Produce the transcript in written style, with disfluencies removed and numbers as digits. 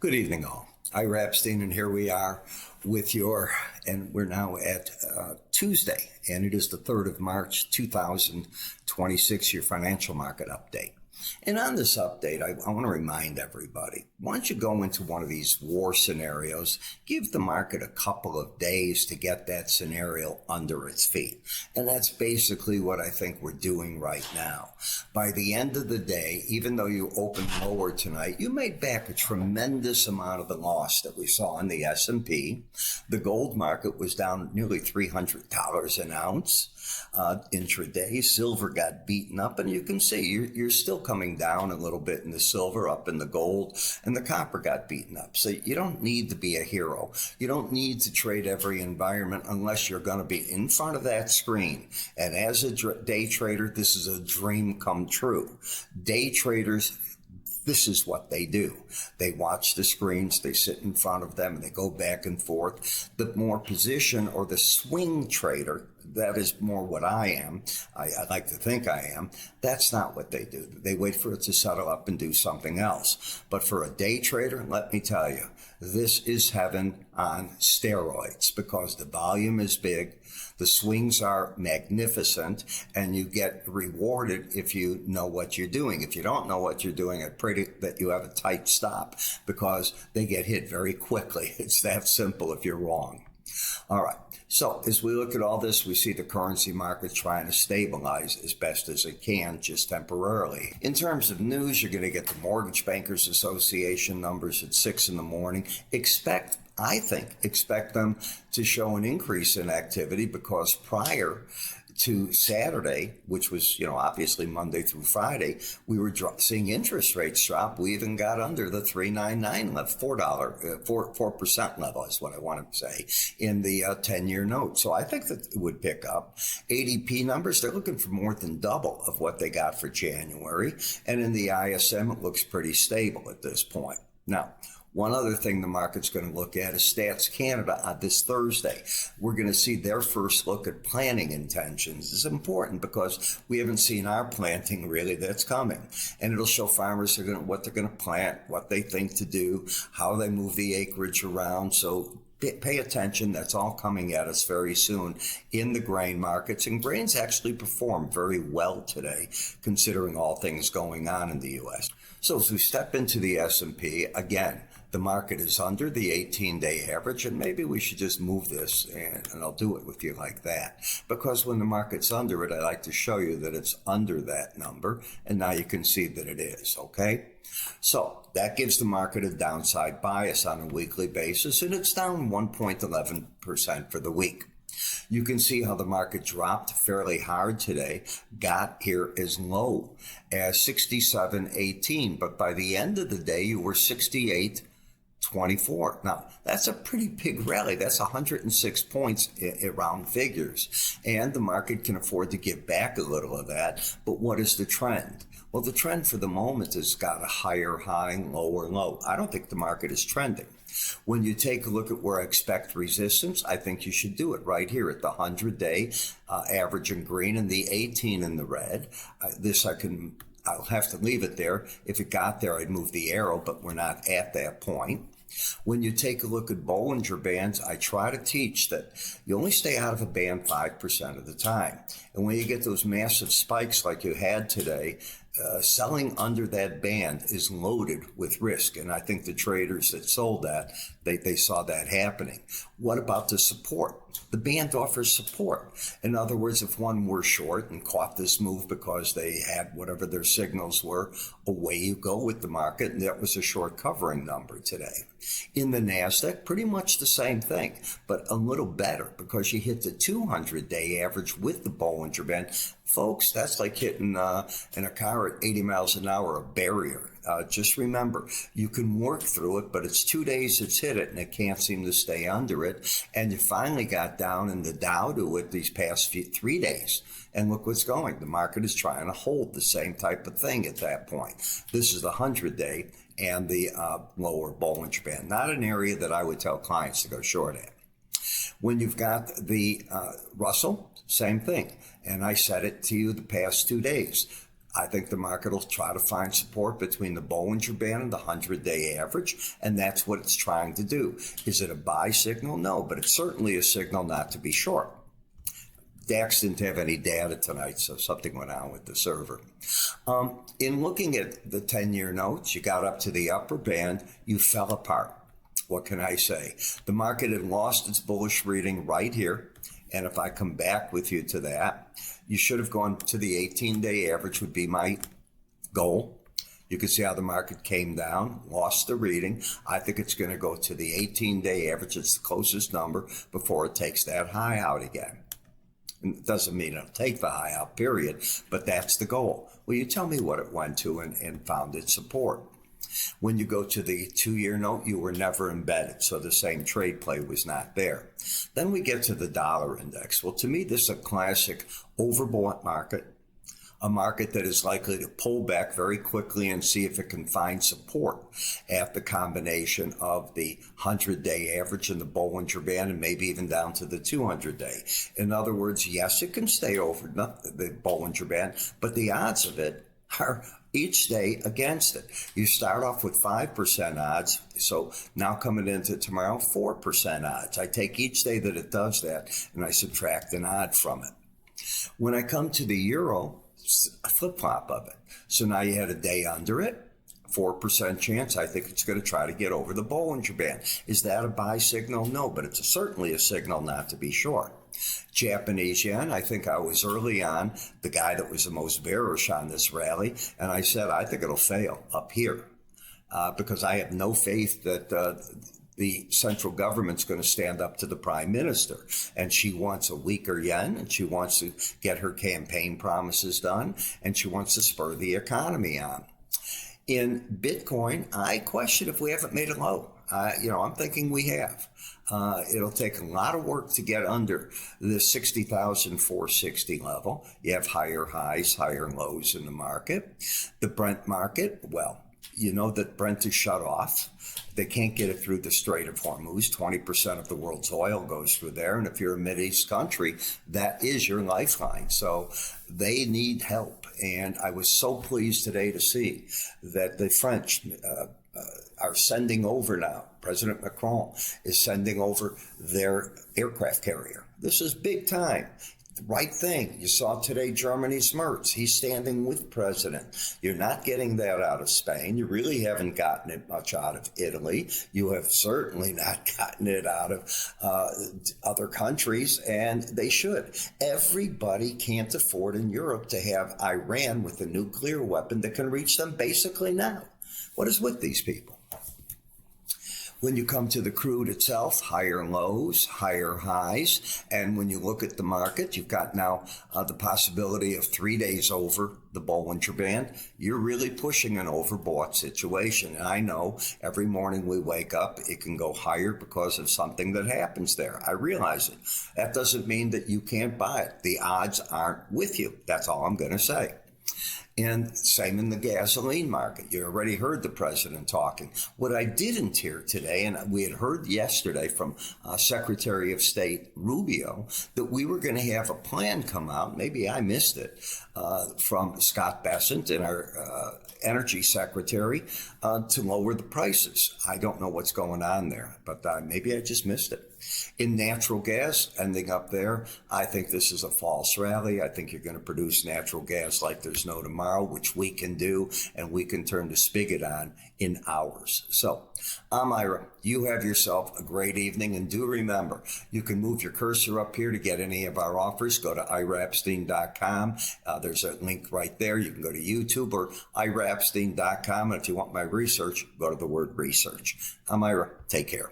Good evening, all. Ira Epstein, and here we are with and we're now at Tuesday, and it is the 3rd of March, 2026, your financial market update. And on this update, I want to remind everybody, once you go into one of these war scenarios, give the market a couple of days to get that scenario under its feet. And that's basically what I think we're doing right now. By the end of the day, even though you opened lower tonight, you made back a tremendous amount of the loss that we saw in the S&P. The gold market was down nearly $300 an ounce. Intraday, silver got beaten up, and you can see you're still coming down a little bit in the silver, up in the gold, and the copper got beaten up. So you don't need to be a hero. You don't need to trade every environment unless you're going to be in front of that screen. And as a day trader, this is a dream come true. Day traders, this is what they do. They watch the screens, they sit in front of them, and they go back and forth. The more position or the swing trader, that is more what I am. I like to think I am. That's not what they do. They wait for it to settle up and do something else. But for a day trader, let me tell you, this is heaven on steroids because the volume is big, the swings are magnificent, and you get rewarded if you know what you're doing. If you don't know what you're doing, I pray that you have a tight stop because they get hit very quickly. It's that simple if you're wrong. All right. So as we look at all this, we see the currency market trying to stabilize as best as it can, just temporarily. In terms of news, you're going to get the Mortgage Bankers Association numbers at 6 in the morning. Expect them to show an increase in activity because prior to Saturday, which was, obviously Monday through Friday, we were seeing interest rates drop. We even got under the 3.99 level, 4% level is what I want to say in the 10-year note. So I think that it would pick up. ADP numbers, they're looking for more than double of what they got for January. And in the ISM, it looks pretty stable at this point. Now, one other thing the market's going to look at is Stats Canada on this Thursday. We're going to see their first look at planting intentions. It's important because we haven't seen our planting really that's coming. And it'll show farmers what they're going to plant, what they think to do, how they move the acreage around. So pay attention. That's all coming at us very soon in the grain markets. And grains actually performed very well today, considering all things going on in the U.S. So as we step into the S&P, again, the market is under the 18-day average, and maybe we should just move this, and I'll do it with you like that. Because when the market's under it, I like to show you that it's under that number, and now you can see that it is, okay? So that gives the market a downside bias on a weekly basis, and it's down 1.11% for the week. You can see how the market dropped fairly hard today, got here as low as 67.18, but by the end of the day, you were 68.24. Now, that's a pretty big rally. That's 106 points around figures. And the market can afford to give back a little of that. But what is the trend? Well, the trend for the moment has got a higher high, lower low. I don't think the market is trending. When you take a look at where I expect resistance, I think you should do it right here at the 100-day average in green and the 18 in the red. I'll have to leave it there. If it got there, I'd move the arrow, but we're not at that point. When you take a look at Bollinger Bands, I try to teach that you only stay out of a band 5% of the time. And when you get those massive spikes like you had today, selling under that band is loaded with risk. And I think the traders that sold that, they saw that happening. What about the support? The band offers support. In other words, if one were short and caught this move because they had whatever their signals were, away you go with the market. And that was a short covering number today. In the NASDAQ, pretty much the same thing, but a little better because you hit the 200-day average with the Bollinger Band. Folks, that's like hitting in a car at 80 miles an hour, a barrier. Just remember, you can work through it, but it's 2 days it's hit it and it can't seem to stay under it. And you finally got down in the Dow to it these past 3 days. And look what's going. The market is trying to hold the same type of thing at that point. This is the 100-day and the lower Bollinger Band. Not an area that I would tell clients to go short at. When you've got the Russell, same thing. And I said it to you the past 2 days. I think the market will try to find support between the Bollinger Band and the 100-day average, and that's what it's trying to do. Is it a buy signal? No, but it's certainly a signal not to be short. DAX didn't have any data tonight, so something went on with the server. In looking at the 10-year notes, you got up to the upper band, you fell apart. What can I say? The market had lost its bullish reading right here. And if I come back with you to that, you should have gone to the 18-day average would be my goal. You can see how the market came down, lost the reading. I think it's going to go to the 18-day average. It's the closest number before it takes that high out again. It doesn't mean it'll take the high out, period, but that's the goal. Well, you tell me what it went to and found its support. When you go to the 2-year note, you were never embedded, so the same trade play was not there. Then we get to the dollar index. Well, to me, this is a classic overbought market, a market that is likely to pull back very quickly and see if it can find support at the combination of the 100-day average and the Bollinger Band, and maybe even down to the 200-day. In other words, yes, it can stay over the Bollinger Band, but the odds of it are each day against it. You start off with 5% odds, so now coming into tomorrow, 4% odds. I take each day that it does that, and I subtract an odd from it. When I come to the euro, a flip-flop of it. So now you had a day under it, 4% chance. I think it's going to try to get over the Bollinger Band. Is that a buy signal? No, but it's certainly a signal not to be short. Japanese yen, I think I was early on the guy that was the most bearish on this rally, and I said I think it'll fail up here because I have no faith that the central government's going to stand up to the prime minister, and she wants a weaker yen, and she wants to get her campaign promises done, and she wants to spur the economy on. In Bitcoin, I question if we haven't made a low. I'm thinking we have. It'll take a lot of work to get under the 60,460 level. You have higher highs, higher lows in the market. The Brent market, well, you know that Brent is shut off. They can't get it through the Strait of Hormuz. 20% of the world's oil goes through there. And if you're a Mideast country, that is your lifeline. So they need help. And I was so pleased today to see that the French are sending over now. President Macron is sending over their aircraft carrier. This is big time. The right thing. You saw today Germany's Merz. He's standing with President. You're not getting that out of Spain. You really haven't gotten it much out of Italy. You have certainly not gotten it out of other countries, and they should. Everybody can't afford in Europe to have Iran with a nuclear weapon that can reach them basically now. What is with these people? When you come to the crude itself, higher lows, higher highs. And when you look at the market, you've got now the possibility of 3 days over the Bollinger Band. You're really pushing an overbought situation. And I know every morning we wake up, it can go higher because of something that happens there. I realize it. That doesn't mean that you can't buy it. The odds aren't with you. That's all I'm going to say. And same in the gasoline market. You already heard the president talking. What I didn't hear today, and we had heard yesterday from Secretary of State Rubio, that we were going to have a plan come out, maybe I missed it, from Scott Bessent and our energy secretary to lower the prices. I don't know what's going on there, but maybe I just missed it. In natural gas, ending up there, I think this is a false rally. I think you're going to produce natural gas like there's no tomorrow, which we can do, and we can turn the spigot on in hours. So, I'm Ira. You have yourself a great evening, and do remember, you can move your cursor up here to get any of our offers. Go to iraepstein.com. There's a link right there. You can go to YouTube or iraepstein.com, and if you want my research, go to the word research. I'm Ira. Take care.